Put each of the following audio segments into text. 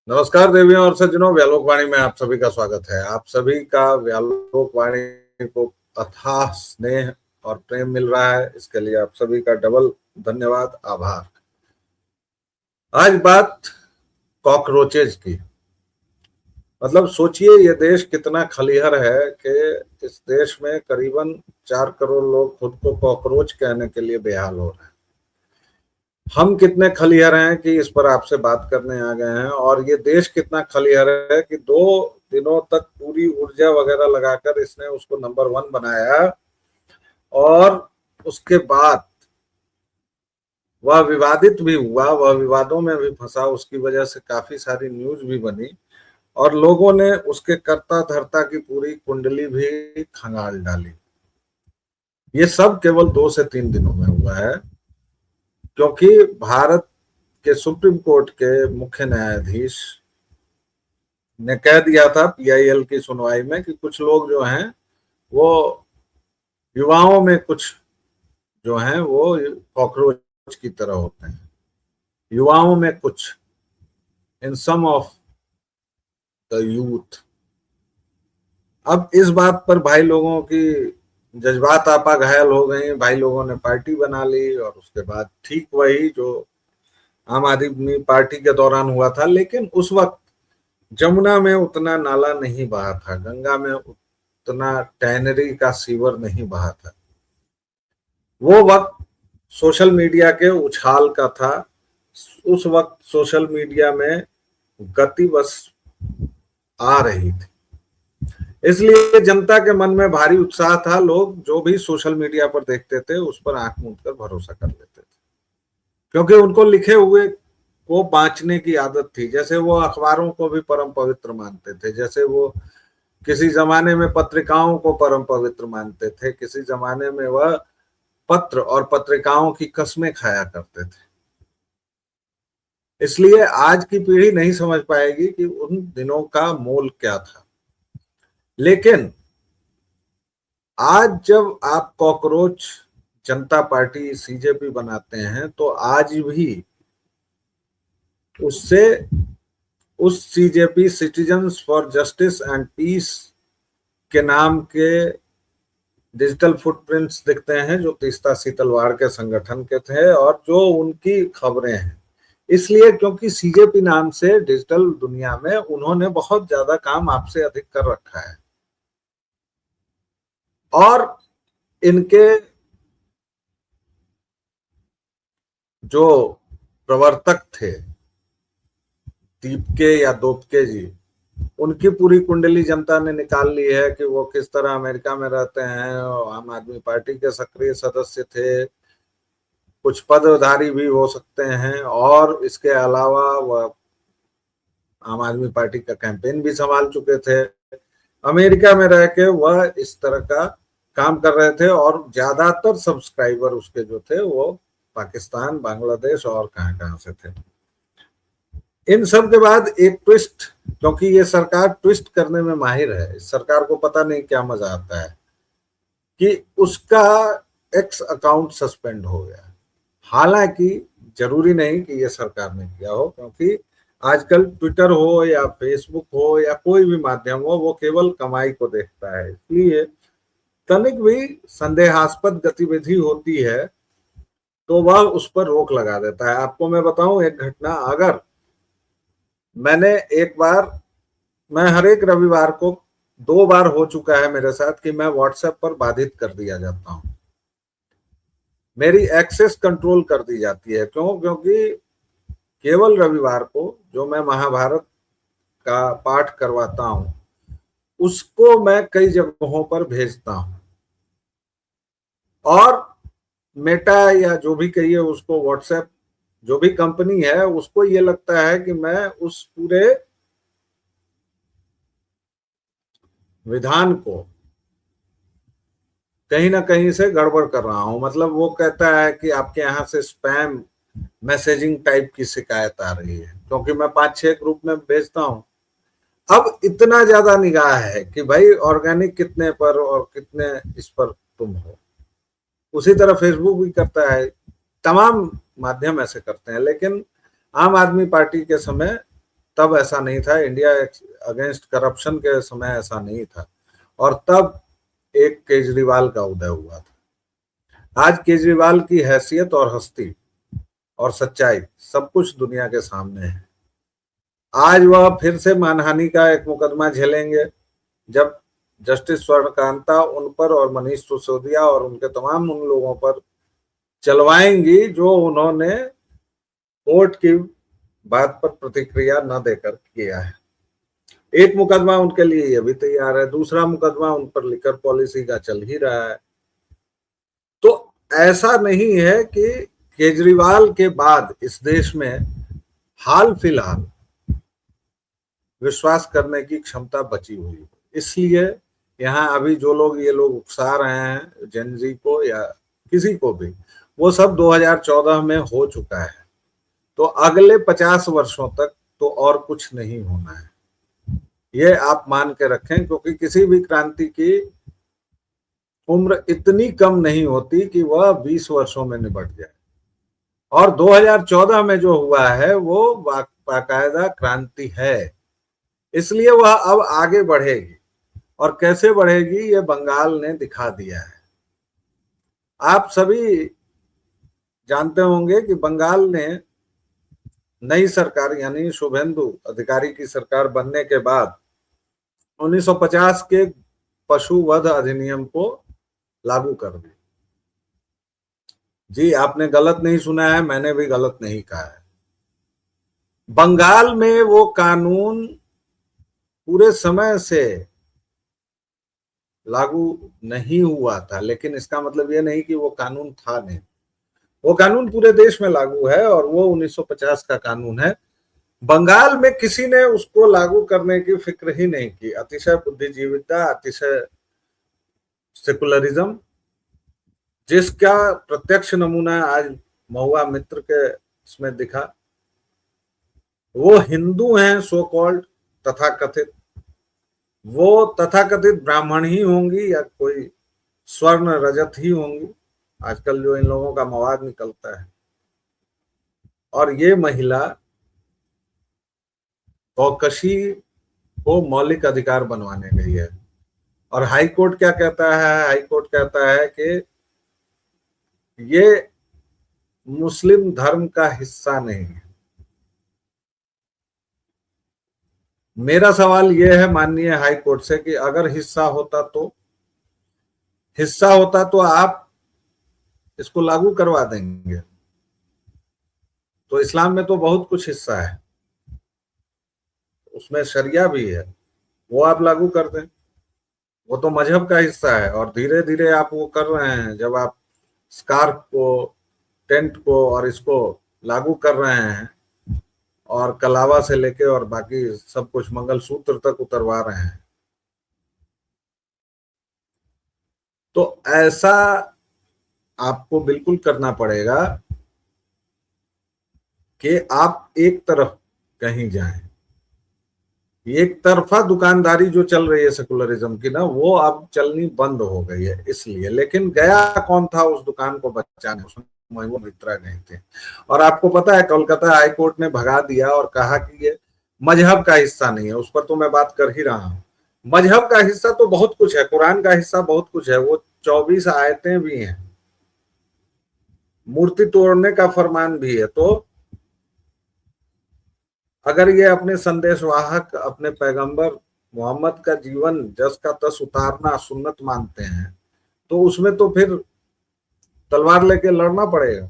नमस्कार देवियों और सज्जनों, व्यालोक वाणी में आप सभी का स्वागत है। आप सभी का व्यालोक वाणी को अथाह स्नेह और प्रेम मिल रहा है, इसके लिए आप सभी का डबल धन्यवाद, आभार। आज बात कॉकरोचेज की। मतलब सोचिए ये देश कितना खलिहर है कि इस देश में करीबन 4 करोड़ लोग खुद को कॉकरोच कहने के लिए बेहाल हो रहे हैं। हम कितने खलिहर हैं कि इस पर आपसे बात करने आ गए हैं, और ये देश कितना खलिहर है कि 2 दिनों तक पूरी ऊर्जा वगैरह लगाकर इसने उसको नंबर 1 बनाया, और उसके बाद वह विवादित भी हुआ, वह विवादों में भी फंसा, उसकी वजह से काफी सारी न्यूज भी बनी और लोगों ने उसके कर्ता धर्ता की पूरी कुंडली भी खंगाल डाली। ये सब केवल 2 से 3 दिनों में हुआ है, क्योंकि भारत के सुप्रीम कोर्ट के मुख्य न्यायाधीश ने कह दिया था पीआईएल की सुनवाई में कि कुछ लोग जो हैं वो युवाओं में कुछ जो हैं वो कॉकरोच की तरह होते हैं, युवाओं में कुछ, इन सम ऑफ द यूथ। अब इस बात पर भाई लोगों की जज्बात आपा घायल हो गई, भाई लोगों ने पार्टी बना ली, और उसके बाद ठीक वही जो आम आदमी पार्टी के दौरान हुआ था। लेकिन उस वक्त जमुना में उतना नाला नहीं बहा था, गंगा में उतना टैनरी का सीवर नहीं बहा था। वो वक्त सोशल मीडिया के उछाल का था। उस वक्त सोशल मीडिया में गति बस आ रही थी, इसलिए जनता के मन में भारी उत्साह था। लोग जो भी सोशल मीडिया पर देखते थे उस पर आंख मूंद कर भरोसा कर लेते थे, क्योंकि उनको लिखे हुए को बांचने की आदत थी। जैसे वो अखबारों को भी परम पवित्र मानते थे, जैसे वो किसी जमाने में पत्रिकाओं को परम पवित्र मानते थे, किसी जमाने में वह पत्र और पत्रिकाओं की कस्में खाया करते थे। इसलिए आज की पीढ़ी नहीं समझ पाएगी कि उन दिनों का मोल क्या था। लेकिन आज जब आप कॉकरोच जनता पार्टी सीजेपी बनाते हैं, तो आज भी उससे उस CJP citizens for justice and peace के नाम के डिजिटल फुटप्रिंट्स दिखते हैं, जो तीस्ता सीतलवाड़ के संगठन के थे और जो उनकी खबरें हैं। इसलिए क्योंकि सीजेपी नाम से डिजिटल दुनिया में उन्होंने बहुत ज्यादा काम आपसे अधिक कर रखा है, और इनके जो प्रवर्तक थे दीपके या दोपके जी, उनकी पूरी कुंडली जनता ने निकाल ली है कि वो किस तरह अमेरिका में रहते हैं, आम आदमी पार्टी के सक्रिय सदस्य थे, कुछ पदधारी भी हो सकते हैं, और इसके अलावा वह आम आदमी पार्टी का कैंपेन भी संभाल चुके थे। अमेरिका में रह के वह इस तरह का काम कर रहे थे, और ज्यादातर सब्सक्राइबर उसके जो थे वो पाकिस्तान, बांग्लादेश और कहां से थे। इन सब के बाद एक ट्विस्ट, क्योंकि ये सरकार ट्विस्ट करने में माहिर है, इस सरकार को पता नहीं क्या मजा आता है, कि उसका एक्स अकाउंट सस्पेंड हो गया। हालांकि जरूरी नहीं कि ये सरकार ने किया हो, क्योंकि आजकल ट्विटर हो या फेसबुक हो या कोई भी माध्यम हो, वो केवल कमाई को देखता है। इसलिए तनिक भी संदेहास्पद गतिविधि होती है तो वह उस पर रोक लगा देता है। आपको मैं बताऊं एक घटना, अगर मैंने एक बार, मैं हर एक रविवार को 2 बार हो चुका है मेरे साथ कि मैं व्हाट्सएप पर बाधित कर दिया जाता हूं, मेरी एक्सेस कंट्रोल कर दी जाती है। क्यों? क्योंकि केवल रविवार को जो मैं महाभारत का पाठ करवाता हूं उसको मैं कई जगहों पर भेजता हूं, और मेटा या जो भी कहिए उसको, व्हाट्सएप जो भी कंपनी है, उसको ये लगता है कि मैं उस पूरे विधान को कहीं ना कहीं से गड़बड़ कर रहा हूं। मतलब वो कहता है कि आपके यहाँ से स्पैम मैसेजिंग टाइप की शिकायत आ रही है, क्योंकि मैं 5-6 ग्रुप में भेजता हूं। अब इतना ज्यादा निगाह है कि भाई ऑर्गेनिक कितने पर और कितने इस पर तुम हो। उसी तरह फेसबुक भी करता है, तमाम माध्यम ऐसे करते हैं। लेकिन आम आदमी पार्टी के समय तब ऐसा नहीं था, इंडिया अगेंस्ट करप्शन के समय ऐसा नहीं था, और तब एक केजरीवाल का उदय हुआ था। आज केजरीवाल की हैसियत और हस्ती और सच्चाई सब कुछ दुनिया के सामने है। आज वह फिर से मानहानि का एक मुकदमा झेलेंगे जब जस्टिस स्वर्णकांता उन पर और मनीष सिसोदिया और उनके तमाम उन लोगों पर चलवाएंगी जो उन्होंने कोर्ट की बात पर प्रतिक्रिया न देकर किया है। एक मुकदमा उनके लिए ये भी तैयार है, दूसरा मुकदमा उन पर लिकर पॉलिसी का चल ही रहा है। तो ऐसा नहीं है कि केजरीवाल के बाद इस देश में हाल फिलहाल विश्वास करने की क्षमता बची हुई है। इसलिए यहाँ अभी जो लोग ये लोग उकसा रहे हैं जेनजी को या किसी को भी, वो सब 2014 में हो चुका है। तो अगले 50 वर्षों तक तो और कुछ नहीं होना है, ये आप मान के रखें, क्योंकि किसी भी क्रांति की उम्र इतनी कम नहीं होती कि वह 20 वर्षों में निपट जाए। और 2014 में जो हुआ है वो बाकायदा क्रांति है, इसलिए वह अब आगे बढ़ेगी। और कैसे बढ़ेगी ये बंगाल ने दिखा दिया है। आप सभी जानते होंगे कि बंगाल ने नई सरकार यानी शुभेंदु अधिकारी की सरकार बनने के बाद 1950 के पशु वध अधिनियम को लागू कर दिया। जी, आपने गलत नहीं सुना है, मैंने भी गलत नहीं कहा है। बंगाल में वो कानून पूरे समय से लागू नहीं हुआ था, लेकिन इसका मतलब ये नहीं कि वो कानून था नहीं। वो कानून पूरे देश में लागू है और वो 1950 का कानून है। बंगाल में किसी ने उसको लागू करने की फिक्र ही नहीं की। अतिशय बुद्धिजीविता, अतिशय सेकुलरिज्म, जिसका प्रत्यक्ष नमूना आज महुआ मित्र के इसमें दिखा। वो हिंदू हैं सो कॉल्ड, तथाकथित, वो तथाकथित ब्राह्मण ही होंगी या कोई स्वर्ण रजत ही होंगी, आजकल जो इन लोगों का मवाद निकलता है। और ये महिला चौकसी को मौलिक अधिकार बनवाने गई है। और हाई कोर्ट क्या कहता है? हाई कोर्ट कहता है कि ये मुस्लिम धर्म का हिस्सा नहीं है। मेरा सवाल यह है माननीय हाई कोर्ट से कि अगर हिस्सा होता तो आप इसको लागू करवा देंगे। तो इस्लाम में तो बहुत कुछ हिस्सा है, उसमें शरिया भी है, वो आप लागू कर दें, वो तो मजहब का हिस्सा है। और धीरे धीरे आप वो कर रहे हैं, जब आप स्कार्फ को, टेंट को और इसको लागू कर रहे हैं और कलावा से लेके और बाकी सब कुछ मंगलसूत्र तक उतरवा रहे हैं, तो ऐसा आपको बिल्कुल करना पड़ेगा कि आप एक तरफ कहीं जाएं। एक तरफा दुकानदारी जो चल रही है सेकुलरिज्म की ना, वो अब चलनी बंद हो गई है। इसलिए, लेकिन गया कौन था उस दुकान को बचाने? उसमें महुआ मित्रा गए थे। और आपको पता है कोलकाता हाई कोर्ट ने भगा दिया और कहा कि ये मजहब का हिस्सा नहीं है। उस पर तो मैं बात कर ही रहा हूं। मजहब का हिस्सा तो बहुत कुछ है, कुरान का हिस्सा बहुत कुछ है, वो 24 आयतें भी हैं, मूर्ति तोड़ने का फरमान भी है। तो अगर ये अपने संदेशवाहक, अपने पैगंबर मोहम्मद का जीवन जस का तस उतारना सुन्नत मानते हैं, तो उसमें तो फिर तलवार लेके लड़ना पड़ेगा।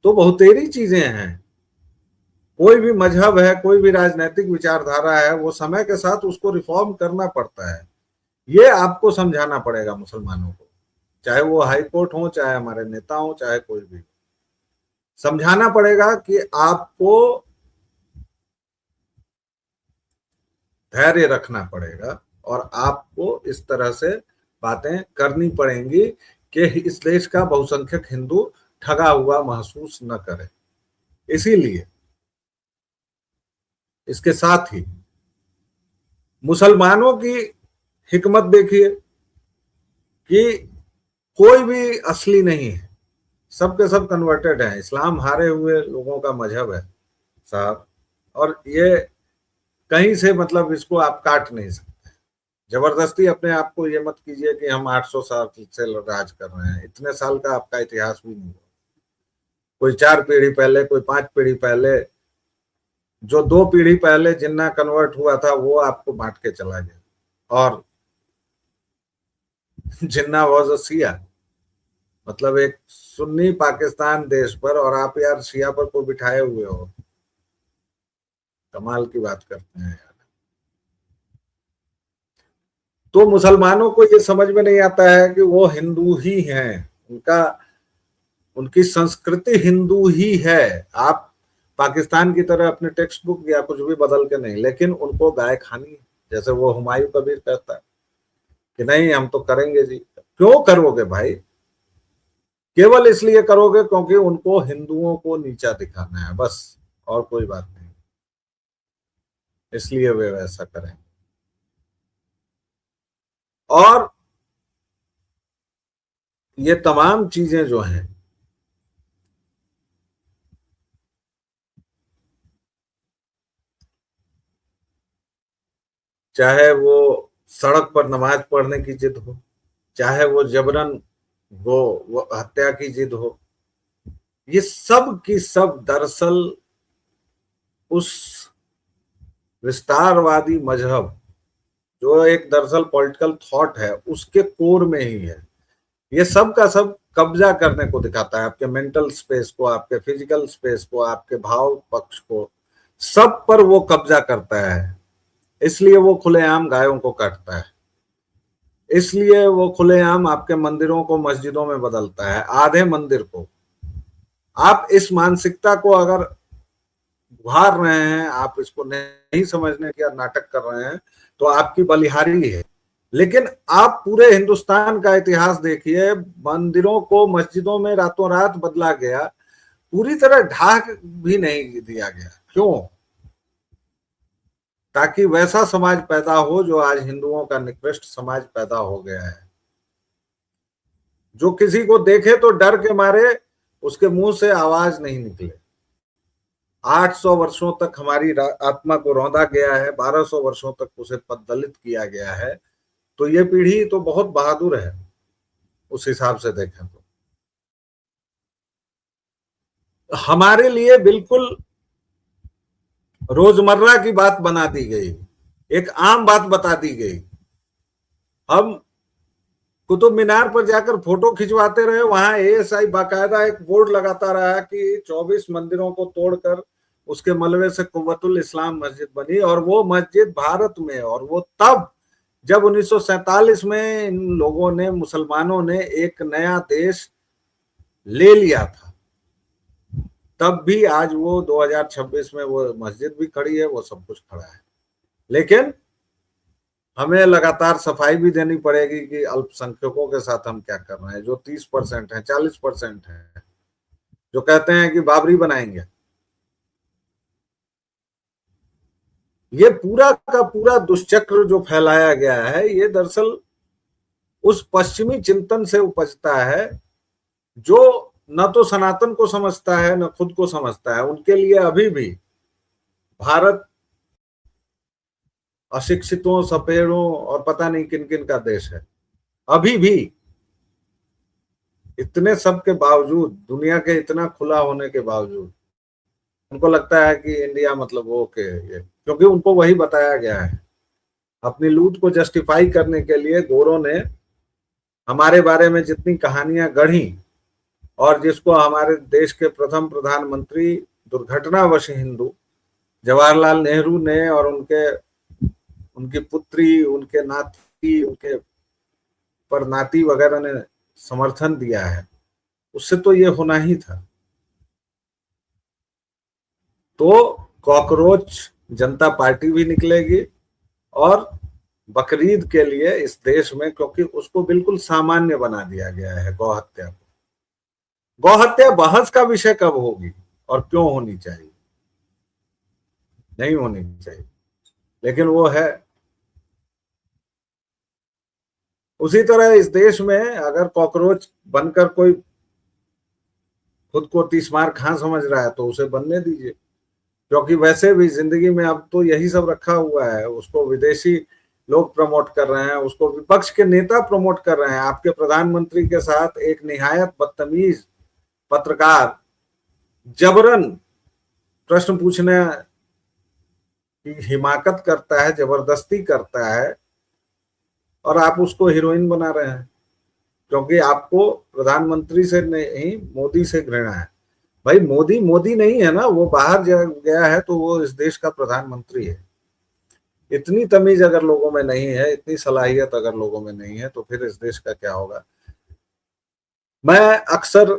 तो बहुतेरी चीजें हैं। कोई भी मजहब है, कोई भी राजनीतिक विचारधारा है, वो समय के साथ उसको रिफॉर्म करना पड़ता है। ये आपको समझाना पड़ेगा मुसलमानों को, चाहे वो हाई कोर्ट हो, चाहे हमारे नेता हो, चाहे कोई भी। समझाना पड़ेगा कि आपको धैर्य रखना पड़ेगा और आपको इस तरह से बातें करनी पड़ेंगी कि इस देश का बहुसंख्यक हिंदू ठगा हुआ महसूस न करे। इसीलिए इसके साथ ही मुसलमानों की हिकमत देखिए कि कोई भी असली नहीं है, सब के सब कन्वर्टेड है। इस्लाम हारे हुए लोगों का मजहब है साहब। और ये कहीं से मतलब इसको आप काट नहीं सकते। जबरदस्ती अपने आप को ये मत कीजिए कि हम 800 साल से राज कर रहे हैं। इतने साल का आपका इतिहास भी नहीं। कोई 4 पीढ़ी पहले, कोई 5 पीढ़ी पहले, जो 2 पीढ़ी पहले जिन्ना कन्वर्ट हुआ था वो आपको बांट के चला गया। और जिन्ना वाज अ शिया, मतलब एक सुन्नी पाकिस्तान देश पर, और आप यार शिया पर को बिठाए हुए हो। कमाल की बात करते हैं यार। तो मुसलमानों को ये समझ में नहीं आता है कि वो हिंदू ही हैं, उनका उनकी संस्कृति हिंदू ही है। आप पाकिस्तान की तरह अपने टेक्स्ट बुक या कुछ भी बदल के नहीं, लेकिन उनको गाय खानी है। जैसे वो हुमायूं कबीर कहता है कि नहीं हम तो करेंगे जी। क्यों करोगे भाई? केवल इसलिए करोगे क्योंकि उनको हिंदुओं को नीचा दिखाना है, बस, और कोई बात नहीं। इसलिए वे वैसा करें। और ये तमाम चीजें जो हैं, चाहे वो सड़क पर नमाज पढ़ने की जिद हो, चाहे वो जबरन वो हत्या की जिद हो, ये सब की सब दरअसल उस विस्तारवादी मजहब, जो एक दरअसल पॉलिटिकल थॉट है, उसके कोर में ही है। ये सब का सब कब्जा करने को दिखाता है, आपके मेंटल स्पेस को, आपके फिजिकल स्पेस को, आपके भाव पक्ष को, सब पर वो कब्जा करता है। इसलिए वो खुलेआम गायों को काटता है, इसलिए वो खुलेआम आपके मंदिरों को मस्जिदों में बदलता है, आधे मंदिर को। आप इस मानसिकता को अगर उभार रहे हैं, आप इसको नहीं समझने का नाटक कर रहे हैं, तो आपकी बलिहारी है। लेकिन आप पूरे हिंदुस्तान का इतिहास देखिए, मंदिरों को मस्जिदों में रातों रात बदला गया, पूरी तरह ढाक भी नहीं दिया गया। क्यों? ताकि वैसा समाज पैदा हो जो आज हिंदुओं का निकृष्ट समाज पैदा हो गया है, जो किसी को देखे तो डर के मारे उसके मुंह से आवाज नहीं निकले। 800 वर्षों तक हमारी आत्मा को रौंदा गया है, 1200 वर्षों तक उसे पददलित किया गया है। तो ये पीढ़ी तो बहुत बहादुर है उस हिसाब से देखें तो। हमारे लिए बिल्कुल रोजमर्रा की बात बना दी गई, एक आम बात बता दी गई। हम कुतुब मीनार पर जाकर फोटो खिंचवाते रहे, वहां एएसआई बाकायदा एक बोर्ड लगाता रहा कि 24 मंदिरों को तोड़कर उसके मलबे से कुव्वतुल इस्लाम मस्जिद बनी, और वो मस्जिद भारत में। और वो तब जब 1947 में इन लोगों ने, मुसलमानों ने एक नया देश ले लिया था, तब भी आज वो 2026 में वो मस्जिद भी खड़ी है, वो सब कुछ खड़ा है। लेकिन हमें लगातार सफाई भी देनी पड़ेगी कि अल्पसंख्यकों के साथ हम क्या कर रहे हैं, जो 30% है, 40% है, जो कहते हैं कि बाबरी बनाएंगे। ये पूरा का पूरा दुष्चक्र जो फैलाया गया है, ये दरअसल उस पश्चिमी चिंतन से उपजता है, जो न तो सनातन को समझता है न खुद को समझता है। उनके लिए अभी भी भारत अशिक्षितों, सपेड़ों और पता नहीं किन किन का देश है। अभी भी इतने सब के बावजूद, दुनिया के इतना खुला होने के बावजूद, उनको लगता है कि इंडिया मतलब वो के ये, क्योंकि उनको वही बताया गया है। अपनी लूट को जस्टिफाई करने के लिए गोरों ने हमारे बारे में जितनी कहानियां गढ़ी, और जिसको हमारे देश के प्रथम प्रधानमंत्री, दुर्घटनावश हिंदू, जवाहरलाल नेहरू ने, और उनकी पुत्री, उनके नाती, उनके पर नाती वगैरह ने समर्थन दिया है, उससे तो ये होना ही था। तो कॉकरोच जनता पार्टी भी निकलेगी, और बकरीद के लिए इस देश में, क्योंकि उसको बिल्कुल सामान्य बना दिया गया है गौहत्या को। गौहत्या बहस का विषय कब होगी और क्यों होनी चाहिए? नहीं होनी चाहिए, लेकिन वो है। उसी तरह इस देश में अगर कॉकरोच बनकर कोई खुद को तीसमार खां समझ रहा है तो उसे बनने दीजिए। क्योंकि वैसे भी जिंदगी में अब तो यही सब रखा हुआ है। उसको विदेशी लोग प्रमोट कर रहे हैं, उसको विपक्ष के नेता प्रमोट कर रहे हैं। आपके प्रधानमंत्री के साथ एक निहायत बदतमीज पत्रकार जबरन प्रश्न पूछने की हिमाकत करता है, जबरदस्ती करता है, और आप उसको हीरोइन बना रहे हैं क्योंकि आपको प्रधानमंत्री से नहीं मोदी से घृणा है। भाई मोदी मोदी नहीं है ना, वो बाहर गया है तो वो इस देश का प्रधानमंत्री है। इतनी तमीज अगर लोगों में नहीं है, इतनी सलाहियत अगर लोगों में नहीं है, तो फिर इस देश का क्या होगा। मैं अक्सर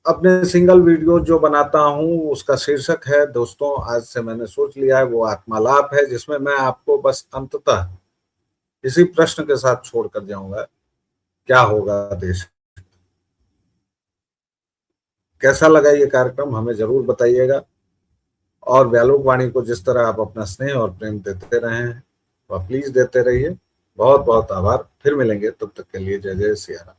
अपने सिंगल वीडियो जो बनाता हूं उसका शीर्षक है, दोस्तों आज से मैंने सोच लिया है, वो आत्मालाप है, जिसमें मैं आपको बस अंततः इसी प्रश्न के साथ छोड़कर जाऊंगा, क्या होगा देश। कैसा लगा ये कार्यक्रम हमें जरूर बताइएगा, और व्यालोक वाणी को जिस तरह आप अपना स्नेह और प्रेम देते रहे हैं वह प्लीज देते रहिए। बहुत बहुत आभार। फिर मिलेंगे, तब तक के लिए जय जय सिया राम।